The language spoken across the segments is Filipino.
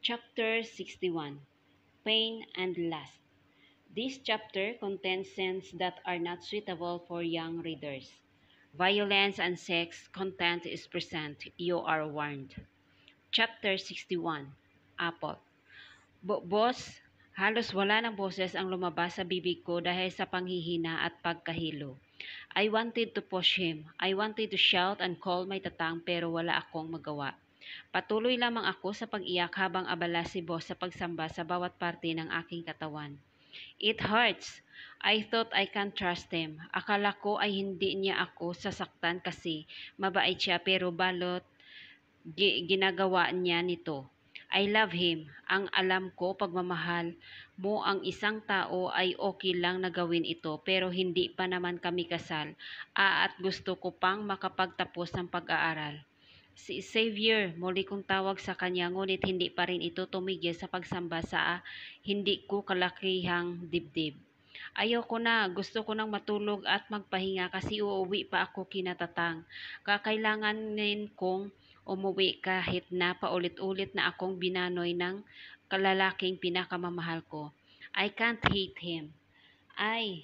Chapter 61: Pain and Lust. This chapter contains scenes that are not suitable for young readers. Violence and sex content is present. You are warned. Chapter 61: Apple. Boss, halos wala ng boses ang lumabas sa bibig ko dahil sa panghihina at pagkahilo. I wanted to push him. I wanted to shout and call my tatang pero wala akong magawa. Patuloy lamang ako sa pag-iyak habang abala si boss sa pagsamba sa bawat parte ng aking katawan. It hurts. I thought I can't trust him. Akala ko ay hindi niya ako sasaktan kasi mabait siya pero balot ginagawa niya nito. I love him. Ang alam ko pagmamahal mo ang isang tao ay okay lang na gawin ito pero hindi pa naman kami kasal. At gusto ko pang makapagtapos ng pag-aaral. Si Xavier, muli kong tawag sa kanya ngunit hindi pa rin ito tumigil sa pagsamba sa hindi ko kalakihang dibdib. Ayoko na, gusto ko nang matulog at magpahinga kasi uuwi pa ako kinatatang. Kakailanganin kong umuwi kahit na paulit-ulit na akong binanoy ng kalalaking pinakamamahal ko. I can't hate him. I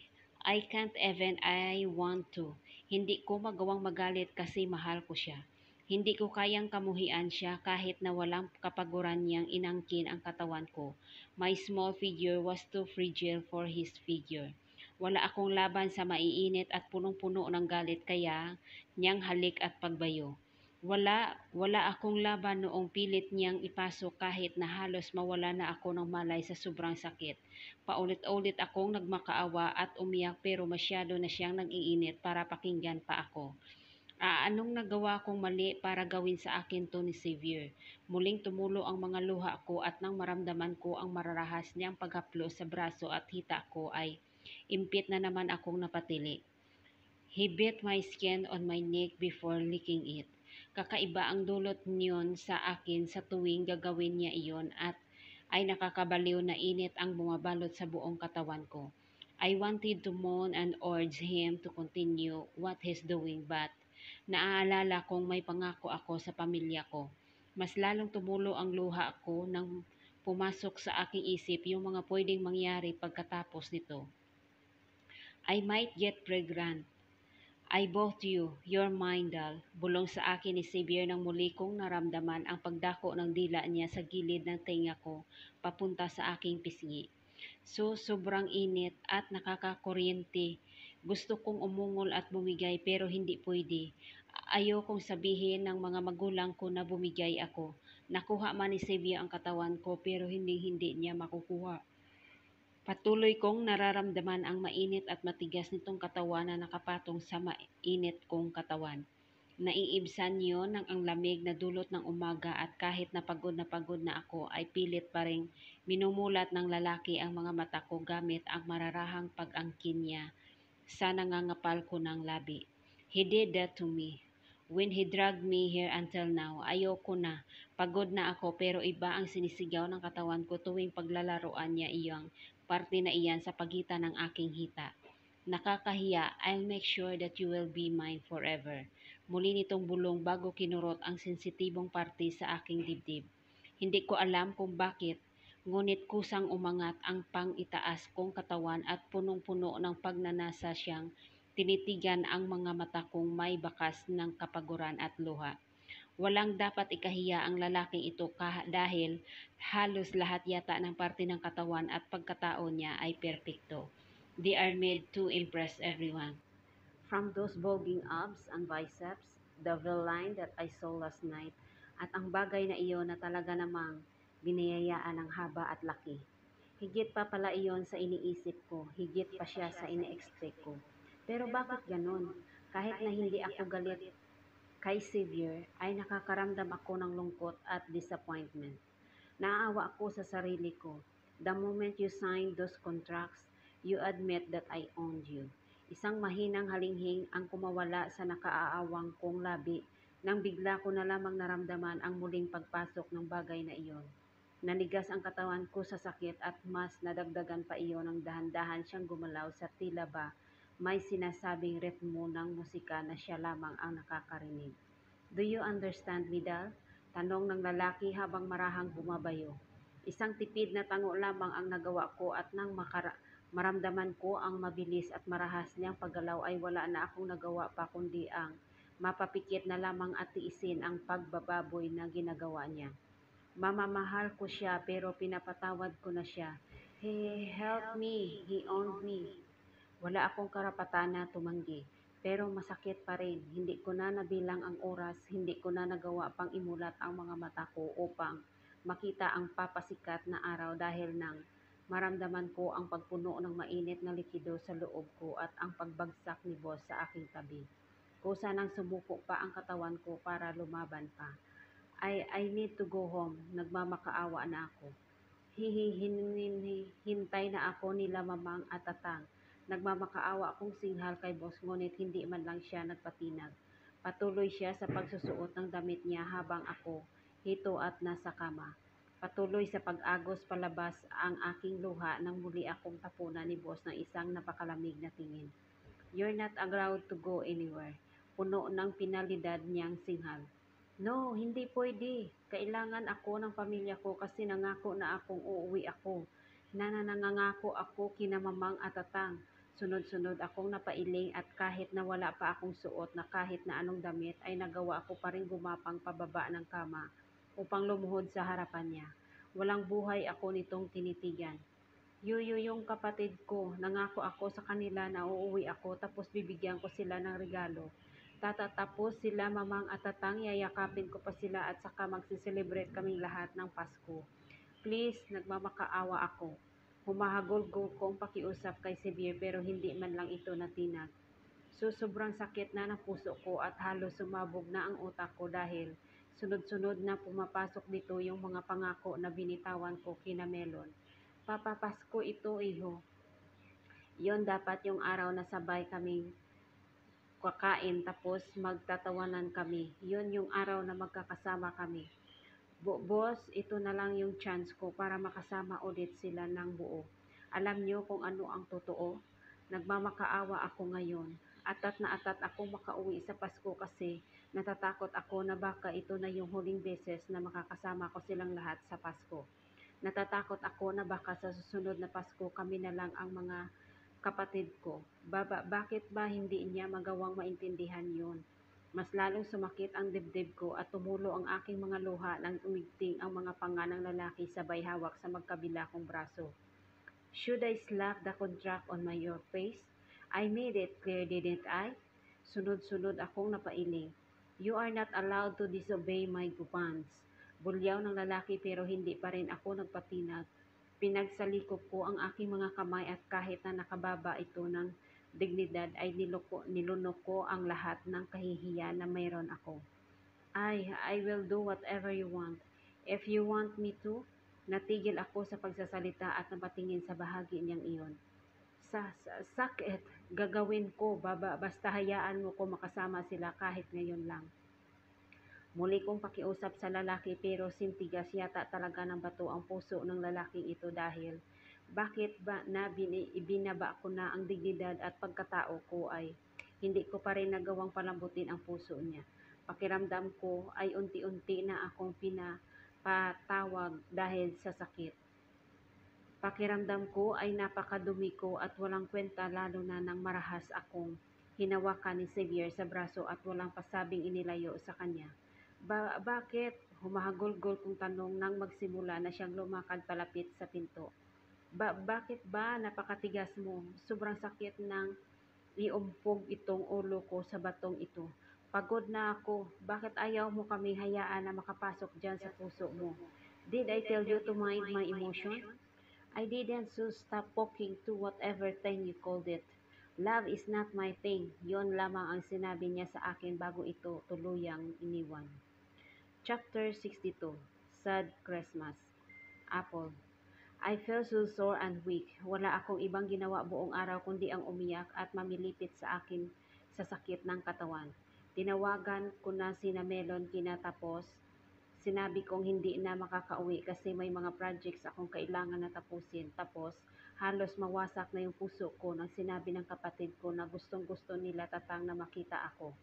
can't even I want to. Hindi ko magawang magalit kasi mahal ko siya. Hindi ko kayang kamuhian siya kahit na walang kapaguran niyang inangkin ang katawan ko. My small figure was too fragile for his figure. Wala akong laban sa maiinit at punong-puno ng galit kaya niyang halik at pagbayo. Wala akong laban noong pilit niyang ipasok kahit na halos mawala na ako ng malay sa sobrang sakit. Paulit-ulit akong nagmakaawa at umiyak pero masyado na siyang nag-iinit para pakinggan pa ako. Anong nagawa kong mali para gawin sa akin to ni Xavier? Muling tumulo ang mga luha ko at nang maramdaman ko ang mararahas niyang paghaplos sa braso at hita ko ay impit na naman akong napatili. He bit my skin on my neck before licking it. Kakaiba ang dulot niyon sa akin sa tuwing gagawin niya iyon at ay nakakabaliw na init ang bumabalot sa buong katawan ko. I wanted to moan and urge him to continue what he's doing but naaalala kong may pangako ako sa pamilya ko. Mas lalong tumulo ang luha ko nang pumasok sa aking isip yung mga pwedeng mangyari pagkatapos nito. I might get pregnant. I bought you, you're mine, doll. Bulong sa akin ni Xavier nang muli kong naramdaman ang pagdako ng dila niya sa gilid ng tenga ko papunta sa aking pisngi. Sobrang init at nakakakuryente. Gusto kong umungol at bumigay pero hindi pwede. Ayokong sabihin ng mga magulang ko na bumigay ako. Nakuha man ni Xavier ang katawan ko pero hindi niya makukuha. Patuloy kong nararamdaman ang mainit at matigas nitong katawan na nakapatong sa mainit kong katawan. Naiibsan niyo ng ang lamig na dulot ng umaga at kahit na pagod na ako ay pilit pa ring minumulat ng lalaki ang mga mata ko gamit ang mararahang pag-angkin niya sa nangangapal ko ng labi. He did that to me. When he dragged me here until now, ayoko na. Pagod na ako pero iba ang sinisigaw ng katawan ko tuwing paglalaroan niya iyang parte na iyan sa pagitan ng aking hita. Nakakahiya, I'll make sure that you will be mine forever. Muli nitong bulong bago kinurot ang sensitibong parte sa aking dibdib. Hindi ko alam kung bakit, ngunit kusang umangat ang pang-itaas kong katawan at punong-puno ng pagnanasa siyang tinitigan ang mga mata kong may bakas ng kapaguran at luha. Walang dapat ikahiya ang lalaking ito dahil halos lahat yata ng parte ng katawan at pagkatao niya ay perpekto. They are made to impress everyone. From those bulging abs and biceps, the V-line that I saw last night, at ang bagay na iyon na talaga namang biniyayaan ng haba at laki. Higit pa pala iyon sa iniisip ko, higit pa siya sa ine-expect ko. Pero bakit ganon? Kahit na hindi ako galit kay Xavier, ay nakakaramdam ako ng lungkot at disappointment. Naaawa ako sa sarili ko. The moment you signed those contracts, you admit that I owned you. Isang mahinang halinghing ang kumawala sa nakaaawang kong labi nang bigla ko na lamang naramdaman ang muling pagpasok ng bagay na iyon. Nanigas ang katawan ko sa sakit at mas nadagdagan pa iyon ng dahan-dahan siyang gumalaw sa tila ba may sinasabing ritmo ng musika na siya lamang ang nakakarinig. Do you understand me, Dal? Tanong ng lalaki habang marahang bumabayo. Isang tipid na tango lamang ang nagawa ko at nang maramdaman ko ang mabilis at marahas niyang paggalaw ay wala na akong nagawa pa kundi ang mapapikit na lamang at tiisin ang pagbababoy na ginagawa niya. Mamamahal ko siya pero pinapatawad ko na siya. He helped me, he owned me. Wala akong karapatan na tumanggi, pero masakit pa rin. Hindi ko na nabilang ang oras, hindi ko na nagawa pang imulat ang mga mata ko upang makita ang papasikat na araw dahil nang maramdaman ko ang pagpuno ng mainit na likido sa loob ko at ang pagbagsak ni boss sa aking tabi. Kusa nang sumuko pa ang katawan ko para lumaban pa. I need to go home. Nagmamakaawa na ako. Hihintay na ako nila mamang at tatang. Nagmamakaawa akong singhal kay boss ngunit hindi man lang siya nagpatinag. Patuloy siya sa pagsusuot ng damit niya habang ako hito at nasa kama. Patuloy sa pag-agos palabas ang aking luha nang muli akong tapunan ni boss ng isang napakalamig na tingin. You're not allowed to go anywhere. Puno ng pinalidad niyang singhal. No, hindi pwede. Kailangan ako ng pamilya ko kasi nangako na akong uuwi ako. Nangangako ako kina mamang at tatang. Sunod-sunod akong napailing at kahit na wala pa akong suot na kahit na anong damit ay nagawa ko pa rin gumapang pababa ng kama upang lumuhod sa harapan niya. Walang buhay ako nitong tinitigan. Yuyo yung kapatid ko, nangako ako sa kanila na uuwi ako tapos bibigyan ko sila ng regalo. Tatatapos sila mamang at tatang, yayakapin ko pa sila at saka magsiselebrate kaming lahat ng Pasko. Please, nagmamakaawa ako. Humahagol ko kong pakiusap kay Xavier pero hindi man lang ito natinag. Sobrang sakit na ng puso ko at halos sumabog na ang utak ko dahil sunod-sunod na pumapasok dito yung mga pangako na binitawan ko kina Melon. Papapasko ito, iho. Yon dapat yung araw na sabay kaming kakain tapos magtatawanan kami. Yon yung araw na magkakasama kami. Boss, ito na lang yung chance ko para makasama ulit sila ng buo. Alam niyo kung ano ang totoo? Nagmamakaawa ako ngayon. Atat na atat ako makauwi sa Pasko kasi natatakot ako na baka ito na yung huling beses na makakasama ko silang lahat sa Pasko. Natatakot ako na baka sa susunod na Pasko kami na lang ang mga kapatid ko. Bakit ba hindi niya magawang maintindihan yun? Mas lalong sumakit ang dibdib ko at tumulo ang aking mga luha nang umigting ang mga panga ng lalaki sabay hawak sa magkabila kong braso. Should I slap the contract on your face? I made it clear, didn't I? Sunod-sunod akong napailing. You are not allowed to disobey my commands. Bulyaw ng lalaki pero hindi pa rin ako nagpatinag. Pinagsalikop ko ang aking mga kamay at kahit na nakababa ito ng dignidad ay nilunok ko ang lahat ng kahihiyan na mayroon ako. I will do whatever you want. If you want me to, natigil ako sa pagsasalita at napatingin sa bahagi niyang iyon. Sakit, gagawin ko, basta hayaan mo ko makasama sila kahit ngayon lang. Muli kong pakiusap sa lalaki pero sintigas yata talaga ng bato ang puso ng lalaking ito dahil bakit ba na ibinaba ko na ang dignidad at pagkatao ko ay hindi ko pa rin nagawang palambutin ang puso niya. Pakiramdam ko ay unti-unti na akong pinapatawag dahil sa sakit. Pakiramdam ko ay napakadumi ko at walang kwenta lalo na nang marahas akong hinawakan ni Xavier sa braso at walang pasabing inilayo sa kanya. Bakit? Humahagulgol kong tanong nang magsimula na siyang lumakad palapit sa pinto. Bakit ba napakatigas mo? Sobrang sakit ng iumpog itong ulo ko sa batong ito. Pagod na ako. Bakit ayaw mo kaming hayaan na makapasok dyan sa puso mo? Did I tell you to mind my emotion? I didn't, so stop poking to whatever thing you called it. Love is not my thing. Yon lamang ang sinabi niya sa akin bago ito tuluyang iniwan. Chapter 62. Sad Christmas. Apple. I felt so sore and weak. Wala akong ibang ginawa buong araw kundi ang umiyak at mamilipit sa akin sa sakit ng katawan. Tinawagan ko na sina Melon kinatapos. Sinabi kong hindi na makakauwi kasi may mga projects akong kailangan na tapusin. Tapos halos mawasak na yung puso ko nang sinabi ng kapatid ko na gustong-gusto nila tatang na makita ako.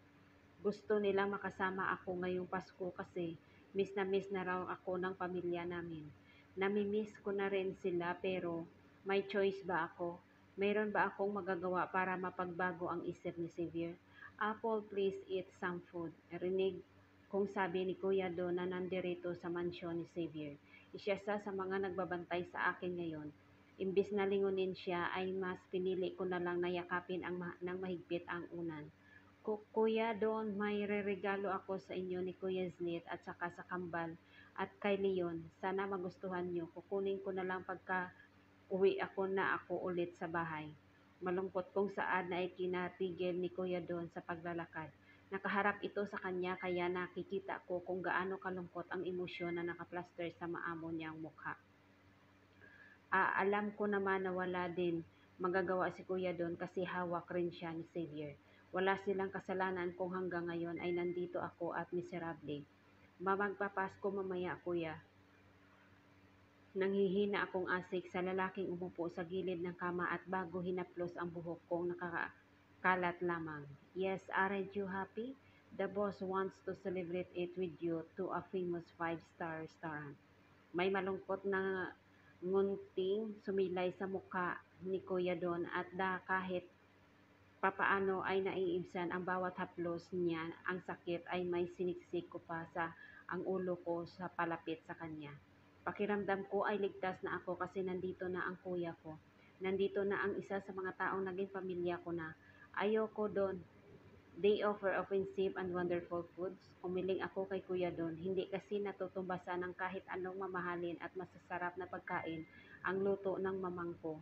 Gusto nila makasama ako ngayong Pasko kasi Miss na raw ako ng pamilya namin. Namimiss ko na rin sila pero may choice ba ako? Mayroon ba akong magagawa para mapagbago ang isip ni Xavier? Apple, please eat some food. Rinig kung sabi ni Kuya Do na nandirito sa mansyon ni Xavier. Isa sa mga nagbabantay sa akin ngayon. Imbis na lingunin siya ay mas pinili ko na lang na yakapin ng mahigpit ang unan. Kuya Don, may reregalo ako sa inyo ni Kuya Znit at saka sa Kambal at kay Leon. Sana magustuhan nyo. Kukunin ko na lang pagka uwi ako ulit sa bahay. Malungkot kung saan na ikinatigil ni Kuya Don sa paglalakad. Nakaharap ito sa kanya kaya nakikita ko kung gaano kalungkot ang emosyon na nakaplaster sa maamo niyang mukha. Alam ko naman na wala din magagawa si Kuya Don kasi hawak rin siya ni Xavier. Wala silang kasalanan kung hanggang ngayon ay nandito ako at miserable. Magpapasko mamaya, Kuya. Nanghihina akong asik sa lalaking umupo sa gilid ng kama at bago hinaplos ang buhok kong nakakalat lamang. Yes, aren't you happy? The boss wants to celebrate it with you to a famous 5-star restaurant. May malungkot na ngunting sumilay sa mukha ni Kuya Don at kahit papaano ay naiibsan ang bawat haplos niya, ang sakit ay may siniksik ko pa sa ang ulo ko sa palapit sa kanya. Pakiramdam ko ay ligtas na ako kasi nandito na ang kuya ko. Nandito na ang isa sa mga taong naging pamilya ko na. Ayoko Don. They offer offensive and wonderful foods. Umiling ako kay Kuya Don. Hindi kasi natutumbasan ng kahit anong mamahalin at masasarap na pagkain ang luto ng mamang ko.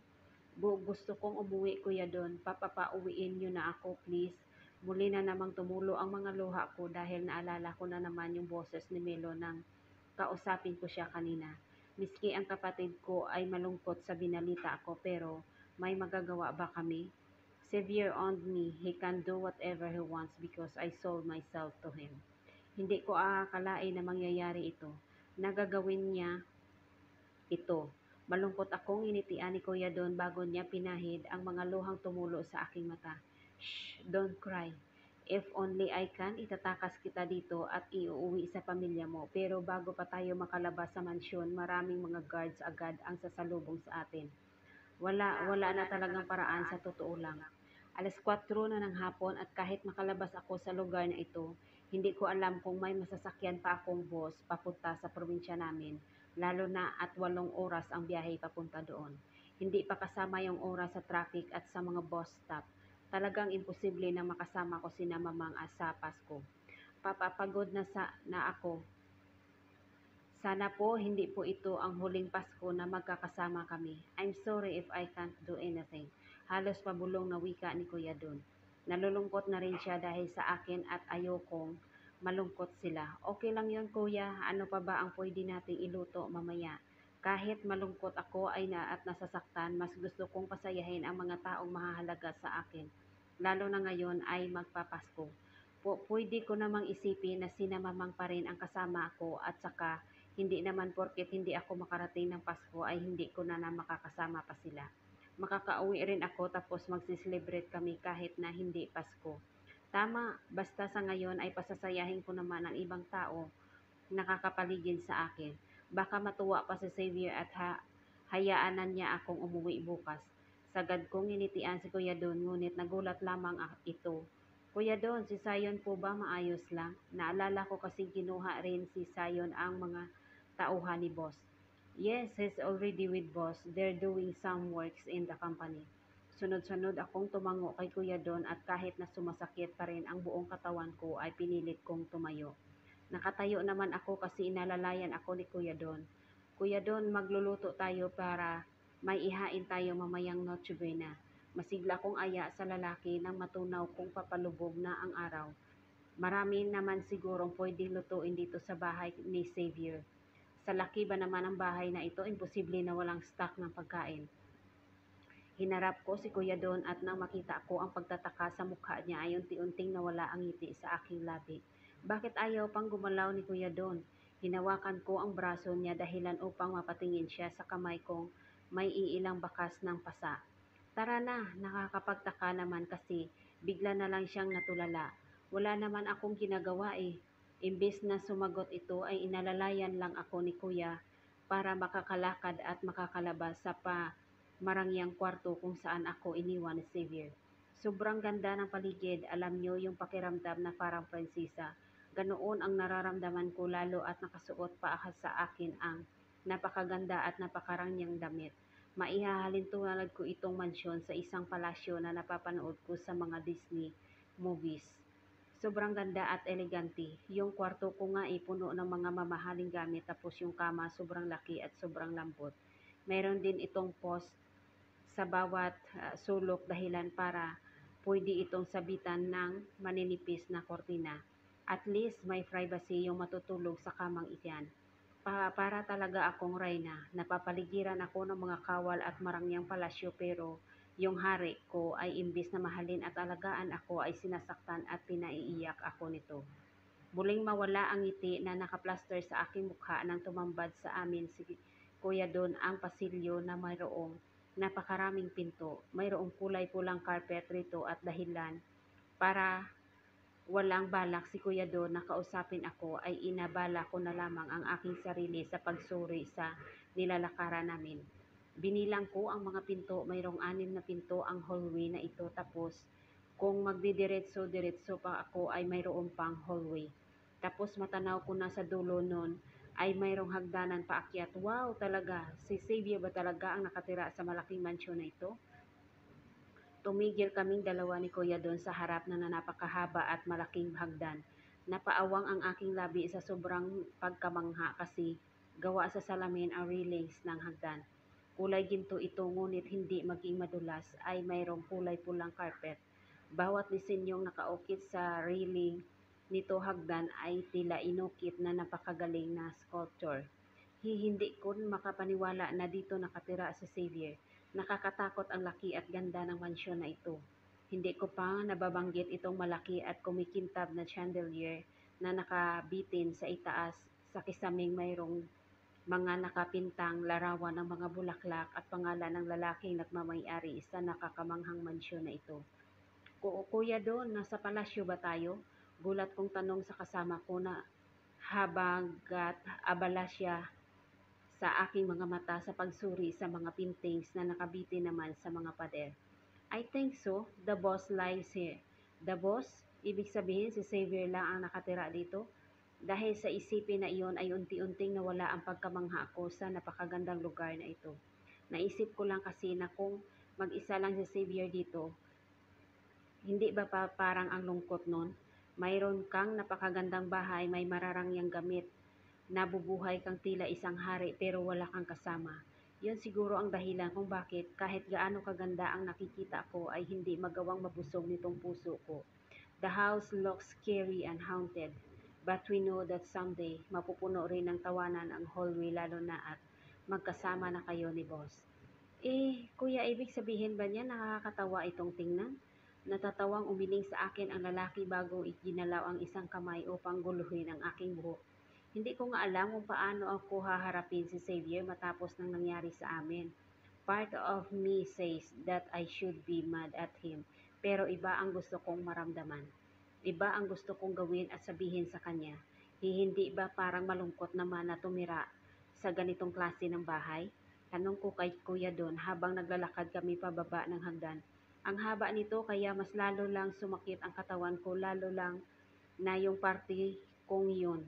Gusto kong umuwi, Kuya Don. Papapauwiin niyo na ako, please. Muli na namang tumulo ang mga luha ko dahil naalala ko na naman yung boses ni Melo nang kausapin ko siya kanina. Miski ang kapatid ko ay malungkot sa binalita ko pero may magagawa ba kami? Xavier owned me. He can do whatever he wants because I sold myself to him. Hindi ko aakalain na mangyayari ito. Nagagawin niya ito. Malungkot akong initian ni Kuya Don bago niya pinahid ang mga luhang tumulo sa aking mata. Shh, don't cry. If only I can, itatakas kita dito at iuuwi sa pamilya mo. Pero bago pa tayo makalabas sa mansyon, maraming mga guards agad ang sasalubong sa atin. Wala na talagang paraan sa totoo lang. 4:00 na ng hapon at kahit makalabas ako sa lugar na ito, hindi ko alam kung may masasakyan pa akong bus papunta sa probinsya namin, lalo na at 8 oras ang biyahe papunta doon. Hindi pa kasama yung oras sa traffic at sa mga bus stop. Talagang imposible na makasama ko sina Mamang sa Pasko. Papapagod na ako. Sana po hindi po ito ang huling Pasko na magkakasama kami. I'm sorry if I can't do anything. Halos pabulong na wika ni Kuya Don. Nalulungkot na rin siya dahil sa akin at ayokong malungkot sila. Okay lang yun, Kuya. Ano pa ba ang pwede nating iluto mamaya? Kahit malungkot ako at nasasaktan, mas gusto kong pasayahin ang mga taong mahahalaga sa akin. Lalo na ngayon ay magpapasko. Pwede ko namang isipin na sinamamang pa rin ang kasama ako at saka hindi naman porket hindi ako makarating ng Pasko ay hindi ko na makakasama pa sila. Makakauwi rin ako tapos magsiselebrate kami kahit na hindi Pasko. Tama, basta sa ngayon ay pasasayahin ko naman ang ibang tao nakakapaligid sa akin. Baka matuwa pa si Xavier at hayaan na niya akong umuwi bukas. Sagad kong initian si Kuya Don ngunit nagulat lamang ito. Kuya Don, si Sayon po ba maayos lang? Naalala ko kasing kinuha rin si Sayon ang mga tauhan ni boss. Yes, he's already with boss. They're doing some works in the company. Sunod-sunod akong tumango kay Kuya Don at kahit na sumasakit pa rin ang buong katawan ko ay pinilit kong tumayo. Nakatayo naman ako kasi inalalayan ako ni Kuya Don. Kuya Don, magluluto tayo para may ihain tayo mamayang Noche Buena. Masigla kong aya sa lalaki nang matunaw kong papalubog na ang araw. Marami naman sigurong pwedeng lutuin dito sa bahay ni Xavier. Sa laki ba naman ang bahay na ito, imposible na walang stock ng pagkain. Hinarap ko si Kuya Don at nang makita ko ang pagtataka sa mukha niya ay unti-unting nawala ang ngiti sa aking labi. Bakit ayaw pang gumalaw ni Kuya Don? Hinawakan ko ang braso niya dahilan upang mapatingin siya sa kamay kong may iilang bakas ng pasa. Tara na, nakakapagtaka naman kasi bigla na lang siyang natulala. Wala naman akong ginagawa eh. Imbes na sumagot ito ay inalalayan lang ako ni kuya para makakalakad at makakalabas sa marangyang kwarto kung saan ako iniwan ni Xavier. Sobrang ganda ng paligid, alam niyo yung pakiramdam na parang prinsesa. Ganoon ang nararamdaman ko lalo at nakasuot pa sa akin ang napakaganda at napakarangyang damit. Maihahalin tulad ko itong mansyon sa isang palasyo na napapanood ko sa mga Disney movies. Sobrang ganda at elegante. Yung kwarto ko nga ay puno ng mga mamahaling gamit tapos yung kama sobrang laki at sobrang lambot. Meron din itong post sa bawat sulok dahilan para pwede itong sabitan ng maninipis na kortina. At least may privacy yung matutulog sa kamang iyan. Para talaga akong reyna. Napapaligiran ako ng mga kawal at marangyang palasyo pero yung hari ko ay imbis na mahalin at alagaan ako ay sinasaktan at pinaiiyak ako nito. Muling mawala ang ngiti na nakaplaster sa aking mukha nang tumambad sa amin si Kuya Don ang pasilyo na mayroong napakaraming pinto. Mayroong kulay pulang carpet rito at dahilan para walang balak si Kuya Don na kausapin ako ay inabala ko na lamang ang aking sarili sa pagsuri sa nilalakaran namin. Binilang ko ang mga pinto, mayroong 6 na pinto ang hallway na ito tapos kung magdidiretso-diretso pa ako ay mayroon pang hallway. Tapos matanaw ko na sa dulo nun ay mayroong hagdanan paakyat. Wow, talaga, si Xavier ba talaga ang nakatira sa malaking mansyon na ito? Tumigil kaming dalawa ni Kuya doon sa harap na napakahaba at malaking hagdan. Napaawang ang aking labi sa sobrang pagkamangha kasi gawa sa salamin ang railings ng hagdan. Kulay ginto ito ngunit hindi maging madulas ay mayroong kulay pulang carpet. Bawat disenyong nakaukit sa railing nito hagdan ay tila inukit na napakagaling na sculpture. Hindi ko makapaniwala na dito nakatira si Xavier. Nakakatakot ang laki at ganda ng mansyon na ito. Hindi ko pa nababanggit itong malaki at kumikintab na chandelier na nakabitin sa itaas sa kisaming mayroong mga nakapintang larawan ng mga bulaklak at pangalan ng lalaking nagmamay-ari sa nakakamanghang mansyon na ito. Kuya Don, nasa palasyo ba tayo? Gulat kong tanong sa kasama ko na habagat abala siya sa aking mga mata sa pagsuri sa mga paintings na nakabiti naman sa mga pader. I think so. The boss lies here. The boss? Ibig sabihin si Xavier lang ang nakatira dito? Dahil sa isipin na iyon ay unti-unting nawala ang pagkamangha ko sa napakagandang lugar na ito. Naisip ko lang kasi na kung mag-isa lang si Xavier dito, hindi ba parang ang lungkot nun? Mayroon kang napakagandang bahay, may mararangyang gamit, nabubuhay kang tila isang hari pero wala kang kasama. Yun siguro ang dahilan kung bakit kahit gaano kaganda ang nakikita ko ay hindi magawang mabusog nitong puso ko. The house looks scary and haunted, but we know that someday mapupuno rin ng tawanan ang hallway lalo na at magkasama na kayo ni boss. Kuya, ibig sabihin ba niya nakakatawa itong tingnan? Natatawang umiling sa akin ang lalaki bago iginalaw ang isang kamay upang guluhin ang aking buhok. Hindi ko nga alam kung paano ako haharapin si Xavier matapos ng nangyari sa amin. Part of me says that I should be mad at him, pero iba ang gusto kong maramdaman. Iba ang gusto kong gawin at sabihin sa kanya. Hindi ba parang malungkot naman na tumira sa ganitong klase ng bahay? Tanong ko kay Kuya Don habang naglalakad kami pababa ng hagdan. Ang haba nito kaya mas lalo lang sumakit ang katawan ko, lalo lang na yung party kong yun.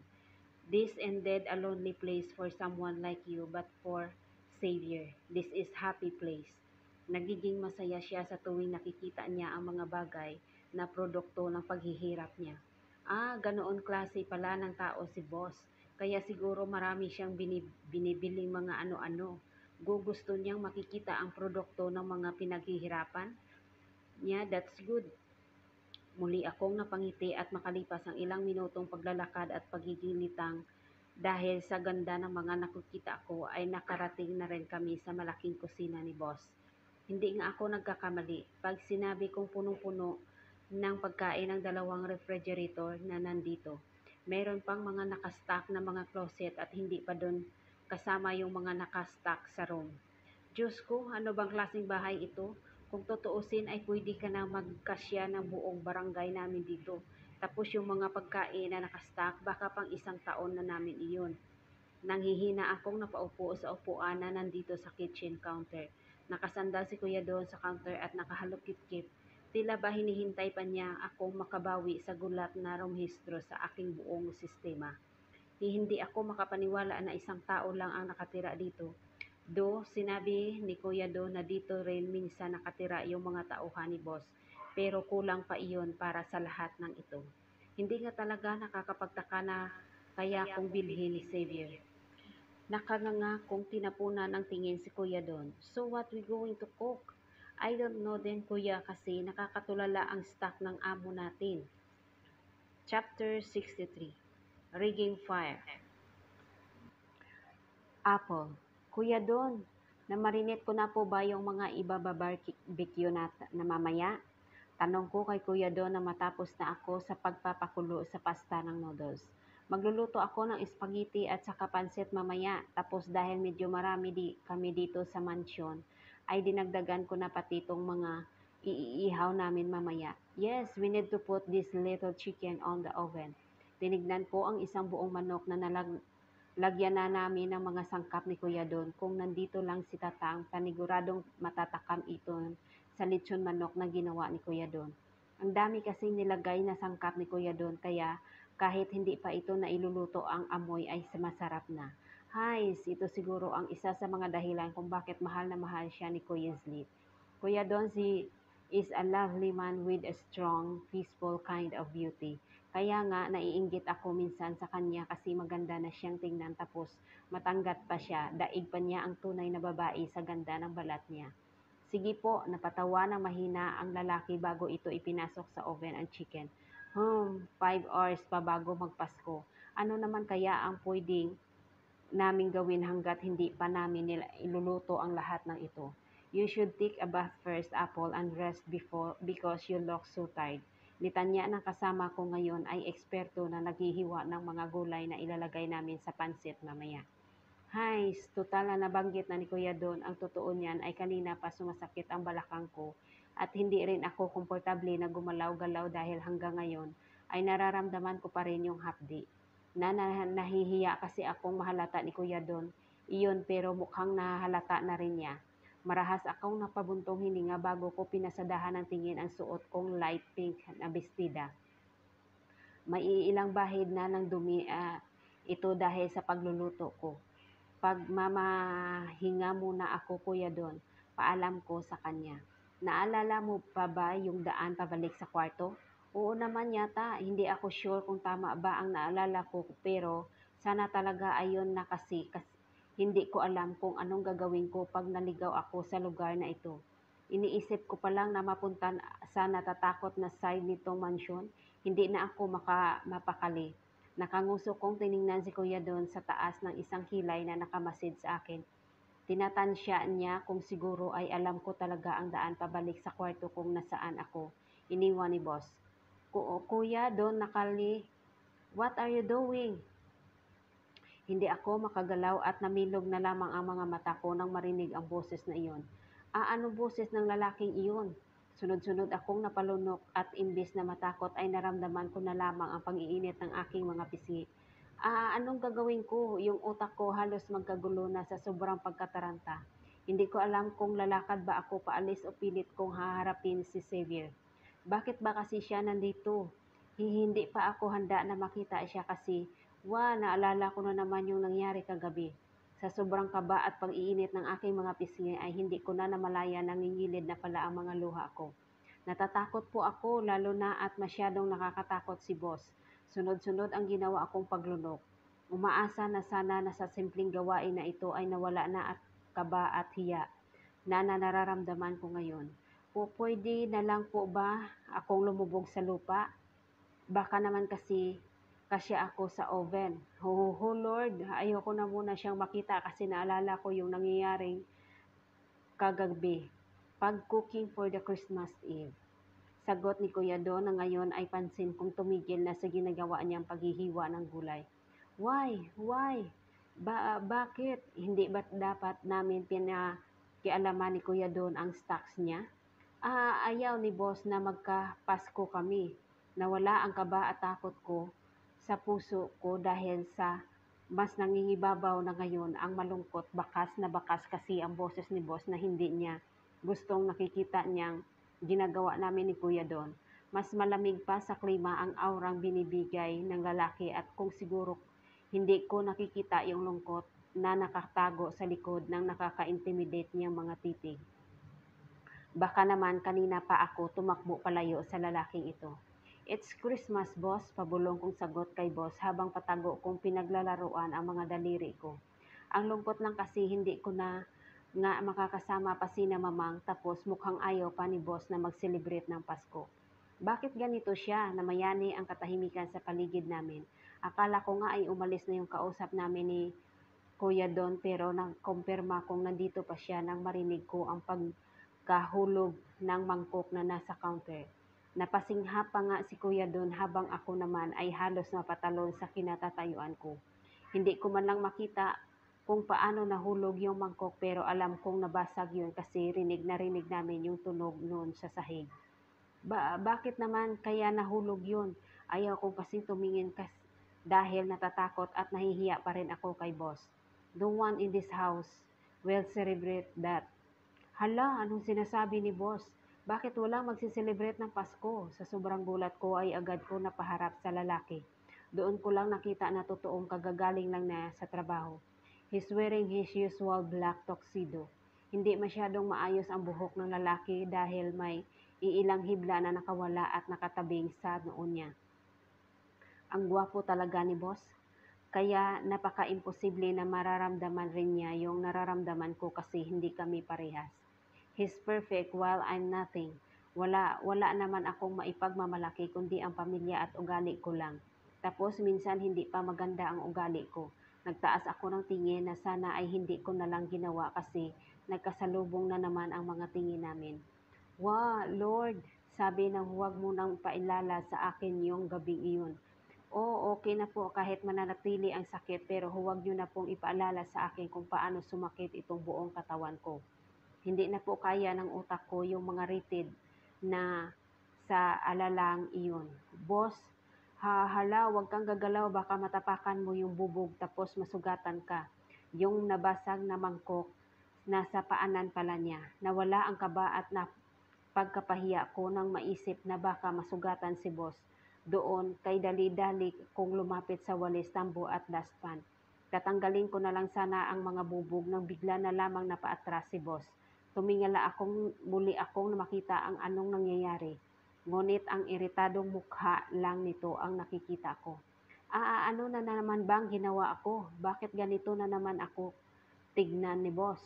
This ended a lonely place for someone like you, but for Savior, this is happy place. Nagiging masaya siya sa tuwing nakikita niya ang mga bagay na produkto ng paghihirap niya. Ganoon klase pala ng tao si boss. Kaya siguro marami siyang binibiling mga ano-ano. Gugusto niyang makikita ang produkto ng mga pinaghihirapan niya. That's good. Muli akong napangiti at makalipas ang ilang minutong paglalakad at pagiging litang dahil sa ganda ng mga nakikita ko ay nakarating na rin kami sa malaking kusina ni boss. Hindi nga ako nagkakamali pag sinabi kong punong-puno ng pagkain ng 2 refrigerator na nandito. Meron pang mga nakastock na mga closet at hindi pa doon kasama yung mga nakastock sa room. Diyos ko, ano bang klaseng bahay ito? Kung tutuusin ay pwede ka na magkasya ng buong barangay namin dito. Tapos yung mga pagkain na nakastock, baka pang isang taon na namin iyon. Nanghihina akong napaupo sa upuan na nandito sa kitchen counter. Nakasandal si kuya doon sa counter at nakahalukip-kip. Tila ba hinihintay pa niya akong makabawi sa gulat na rumehistro sa aking buong sistema. Hindi ako makapaniwala na isang tao lang ang nakatira dito. Sinabi ni Kuya Do na dito rin minsan nakatira yung mga tauhan ni Boss, pero kulang pa iyon para sa lahat ng ito. Hindi nga talaga nakakapagtaka na kaya kong bilhin ni Xavier. Nakanganga kung tinapunan ng tingin si Kuya Don. So what we going to cook? I don't know din kuya kasi nakakatulala ang stock ng amo natin. Chapter 63, Rigging Fire. Apple. Kuya Don, namarinate ko na po ba yung mga ibababarbecue na mamaya? Tanong ko kay Kuya Don na matapos na ako sa pagpapakulo sa pasta ng noodles. Magluluto ako ng spaghetti at saka pansit mamaya. Tapos dahil medyo marami kami dito sa mansion, ay dinagdagan ko na pati itong mga iihaw namin mamaya. Yes, we need to put this little chicken on the oven. Tinignan ko ang isang buong manok na lagyan na namin ng mga sangkap ni Kuya Don. Kung nandito lang si Tatang, paniguradong matatakam ito sa lechon manok na ginawa ni Kuya Don. Ang dami kasing nilagay na sangkap ni Kuya Don, kaya kahit hindi pa ito na iluluto, ang amoy ay masarap na. Hays, ito siguro ang isa sa mga dahilan kung bakit mahal na mahal siya ni Kuya Zlit. Kuya Don is a lovely man with a strong, peaceful kind of beauty. Kaya nga naiinggit ako minsan sa kanya kasi maganda na siyang tingnan tapos matanggat pa siya, daig pa niya ang tunay na babae sa ganda ng balat niya. Sige po, napatawa ng mahina ang lalaki bago ito ipinasok sa oven ang chicken. 5 hours pa bago magpasko. Ano naman kaya ang pwedeng namin gawin hanggat hindi pa namin nila iluluto ang lahat ng ito? You should take a bath first, Apple, and rest because you look so tired. Litanya ng kasama ko ngayon ay eksperto na naghihiwa ng mga gulay na ilalagay namin sa pansit mamaya. Hays, total na nabanggit na ni Kuya Don, ang totoo niyan ay kanina pa sumasakit ang balakang ko at hindi rin ako komportable na gumalaw-galaw dahil hanggang ngayon ay nararamdaman ko pa rin yung hapdi. Nahihiya kasi akong mahalata ni Kuya Don, iyon pero mukhang nahalata na rin niya. Marahas akong napabuntong hininga bago ko pinasadahan ng tingin ang suot kong light pink na bestida. May ilang bahid na ng dumi ito dahil sa pagluluto ko. Pagmamahinga muna ako Kuya Don, paalam ko sa kanya. Naalala mo pa ba yung daan pabalik sa kwarto? Oo naman yata, hindi ako sure kung tama ba ang naalala ko pero sana talaga ayon na kasi hindi ko alam kung anong gagawin ko pag naligaw ako sa lugar na ito. Iniisip ko pa lang na mapunta sa natatakot na side nitong mansyon, hindi na ako mapakali. Nakanguso kong tiningnan si Kuya doon sa taas ng isang kilay na nakamasid sa akin. Tinatansya niya kung siguro ay alam ko talaga ang daan pabalik sa kwarto kung nasaan ako. Iniwan ni boss. Kuya, doon what are you doing? Hindi ako makagalaw at namilog na lamang ang mga mata ko nang marinig ang boses na iyon. Anong boses ng lalaking iyon? Sunod-sunod akong napalunok at imbis na matakot ay naramdaman ko na lamang ang pang-iinit ng aking mga pisngi. Anong gagawin ko? Yung utak ko halos magkagulo na sa sobrang pagkataranta. Hindi ko alam kung lalakad ba ako paalis o pilit kong haharapin si Xavier. Bakit ba kasi siya nandito? Hindi pa ako handa na makita siya kasi naalala ko na naman yung nangyari kagabi. Sa sobrang kaba at pag-iinit ng aking mga pisngi ay hindi ko na namalaya nangingilid na pala ang mga luha ko. Natatakot po ako lalo na at masyadong nakakatakot si boss. Sunod-sunod ang ginawa akong paglunok. Umaasa na sana na sa simpleng gawain na ito ay nawala na at kaba at hiya na nararamdaman ko ngayon. Pwede na lang po ba akong lumubog sa lupa? Baka naman kasi ako sa oven. Lord, ayoko na muna siyang makita kasi naalala ko yung nangyayaring kagabi. Pag-cooking for the Christmas Eve. Sagot ni Kuya Don na ngayon ay pansin kong tumigil na sa ginagawa niyang paghihiwa ng gulay. Why? Bakit? Hindi ba dapat namin pinakialaman ni Kuya Don ang stocks niya? Ayaw ni boss na magka-Pasko kami. Nawala ang kaba at takot ko sa puso ko dahil sa mas nangingibabaw na ngayon ang malungkot, bakas kasi ang boses ni boss na hindi niya gustong nakikita niyang ginagawa namin ni Kuya Don. Mas malamig pa sa klima ang aurang binibigay ng lalaki at kung siguro hindi ko nakikita yung lungkot na nakatago sa likod ng nakaka-intimidate niyang mga titig. Baka naman kanina pa ako tumakbo palayo sa lalaking ito. It's Christmas, boss, pabulong kong sagot kay boss habang patago kong pinaglalaruan ang mga daliri ko. Ang lungkot lang kasi hindi ko na nga makakasama pa sina mamang tapos mukhang ayaw pa ni boss na mag-celebrate ng Pasko. Bakit ganito siya? Namayani ang katahimikan sa paligid namin. Akala ko nga ay umalis na yung kausap namin ni Kuya Don pero nang-kumpirma kong nandito pa siya nang marinig ko ang pagkahulog ng mangkok na nasa counter. Napasingha pa nga si Kuya Don habang ako naman ay halos napatalon sa kinatatayuan ko. Hindi ko man lang makita kung paano nahulog yung mangkok pero alam kong nabasag yun kasi rinig na rinig namin yung tunog noon sa sahig. Bakit naman kaya nahulog yun? Ayaw ko kasi tumingin dahil natatakot at nahihiya pa rin ako kay boss. No one in this house will celebrate that. Hala, anong sinasabi ni boss? Bakit walang magsiselebrate ng Pasko? Sa sobrang gulat ko ay agad ko napaharap sa lalaki. Doon ko lang nakita na totoong kagagaling lang na sa trabaho. He's wearing his usual black tuxedo. Hindi masyadong maayos ang buhok ng lalaki dahil may iilang hibla na nakawala at nakatabing sa noon niya. Ang gwapo talaga ni boss. Kaya napaka-imposible na mararamdaman rin niya yung nararamdaman ko kasi hindi kami parehas. He's perfect while I'm nothing. Wala naman akong maipagmamalaki kundi ang pamilya at ugali ko lang. Tapos minsan hindi pa maganda ang ugali ko. Nagtaas ako ng tingin na sana ay hindi ko na lang ginawa kasi nagkasalubong na naman ang mga tingin namin. Wow, Lord, sabi nang huwag mo nang pailala sa akin yung gabing iyon. Oo, okay na po kahit mananatili ang sakit pero huwag niyo na pong ipaalala sa akin kung paano sumakit itong buong katawan ko. Hindi na po kaya ng utak ko yung mga rated na sa alalang iyon. Boss, hala, wag kang gagalaw baka matapakan mo yung bubog tapos masugatan ka. Yung nabasag na mangkok, nasa paanan pala niya. Nawala ang kaba at pagkapahiya ko nang maisip na baka masugatan si boss. Doon, kay dali-dali kong lumapit sa walis, tambo at dustpan. Tatanggalin ko na lang sana ang mga bubog nang bigla na lamang napaatras si boss. Tumingala muli akong makita ang anong nangyayari. Ngunit ang iritadong mukha lang nito ang nakikita ko. Ano na naman bang ginawa ako? Bakit ganito na naman ako tignan ni boss?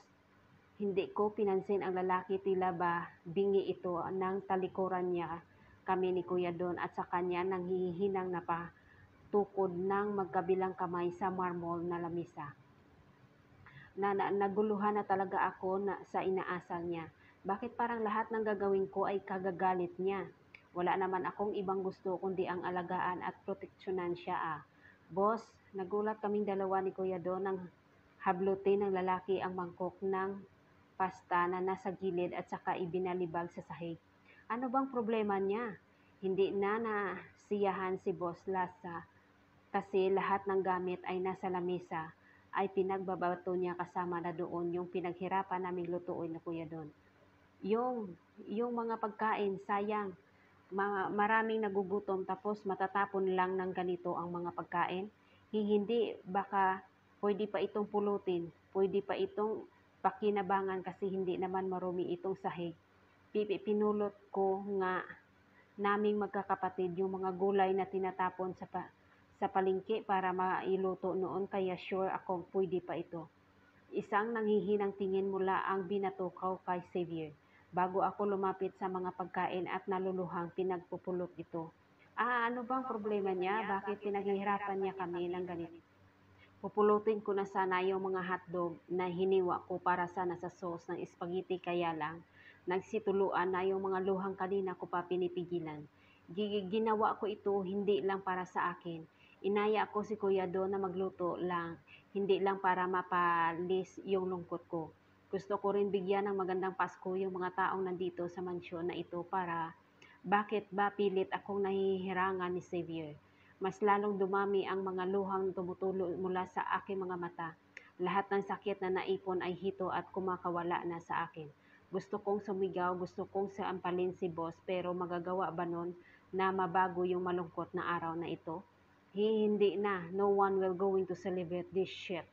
Hindi ko pinansin ang lalaki, tila ba bingi ito nang talikuran niya kami ni Kuya Don at sa kanya nang hihinang napatukod ng magkabilang kamay sa marmol na lamisa. Naguluhan na talaga ako sa inaasal niya. Bakit parang lahat ng gagawin ko ay kagagalit niya? Wala naman akong ibang gusto kundi ang alagaan at proteksyonan siya Boss, nagulat kaming dalawa ni Kuya Don nang hablutin ng lalaki ang mangkok ng pasta na nasa gilid at saka ibinalibag sa sahig. Ano bang problema niya? Hindi na nasiyahan si Boss Lasa kasi lahat ng gamit ay nasa lamesa ay pinagbabato niya kasama na doon yung pinaghirapan naming lutuin na Kuya Don. Yung mga pagkain, sayang. Maraming nagugutom tapos matatapon lang ng ganito ang mga pagkain. Hindi, baka pwede pa itong pulutin, pwede pa itong pakinabangan kasi hindi naman marumi itong sahig. Pinulot ko nga naming magkakapatid yung mga gulay na tinatapon sa palengke para mailuto noon kaya sure akong pwede pa ito. Isang nanghihinang tingin mula ang binatukaw kay Xavier bago ako lumapit sa mga pagkain at naluluhang pinagpupulot ito. Ano bang problema niya? Bakit pinaghihirapan niya kami ng ganito? Pupulutin ko na sana yung mga hotdog na hiniwa ko para sana sa sauce ng spaghetti kaya lang nagsituluan na yung mga luhang kanina ko pa pinipigilan. Ginawa ko ito hindi lang para sa akin. Inaya ko si Kuya Do na magluto lang, hindi lang para mapalis yung lungkot ko. Gusto ko rin bigyan ng magandang Pasko yung mga taong nandito sa mansyon na ito para Bakit ba pilit akong nahihirangan ni Xavier? Mas lalong dumami ang mga luhang tumutulo mula sa aking mga mata. Lahat ng sakit na naipon ay hito at kumakawala na sa akin. Gusto kong sumigaw, gusto kong sampalin si boss, pero magagawa ba nun na mabago yung malungkot na araw na ito? Hindi na, no one will going to celebrate this shit.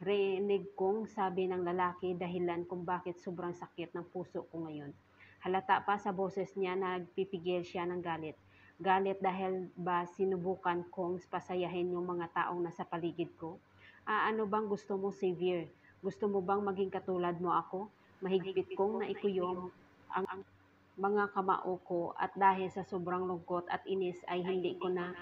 Rinig kong sabi ng lalaki dahilan kung bakit sobrang sakit ng puso ko ngayon. Halata pa sa boses niya na nagpipigil siya ng galit. Galit dahil ba sinubukan kong pasayahin yung mga taong nasa paligid ko? Ano bang gusto mo, Xavier? Gusto mo bang maging katulad mo ako? Mahigpit kong naikuyom ang mga kamao ko at dahil sa sobrang lungkot at inis ay hindi ko na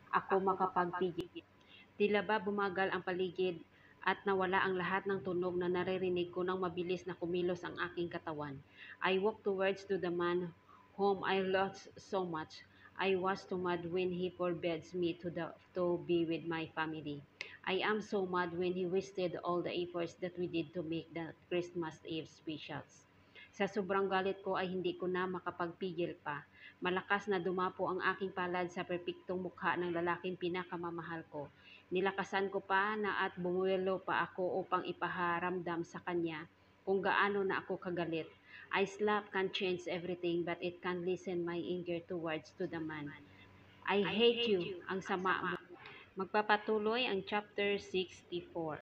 ako makapagpigil. Tila ba bumagal ang paligid at nawala ang lahat ng tunog na naririnig ko nang mabilis na kumilos ang aking katawan. I walked towards to the man whom I loved so much. I was too mad when he forbids me to be with my family. I am so mad when he wasted all the efforts that we did to make the Christmas Eve specials. Sa sobrang galit ko ay hindi ko na makapagpigil pa. Malakas na dumapo ang aking palad sa perpektong mukha ng lalaking pinakamamahal ko. Nilakasan ko pa na at bumuelo pa ako upang ipaharamdam sa kanya kung gaano na ako kagalit. I slap can change everything but it can lessen my anger towards to the man. I hate you, ang sama mo. Magpapatuloy ang chapter 64.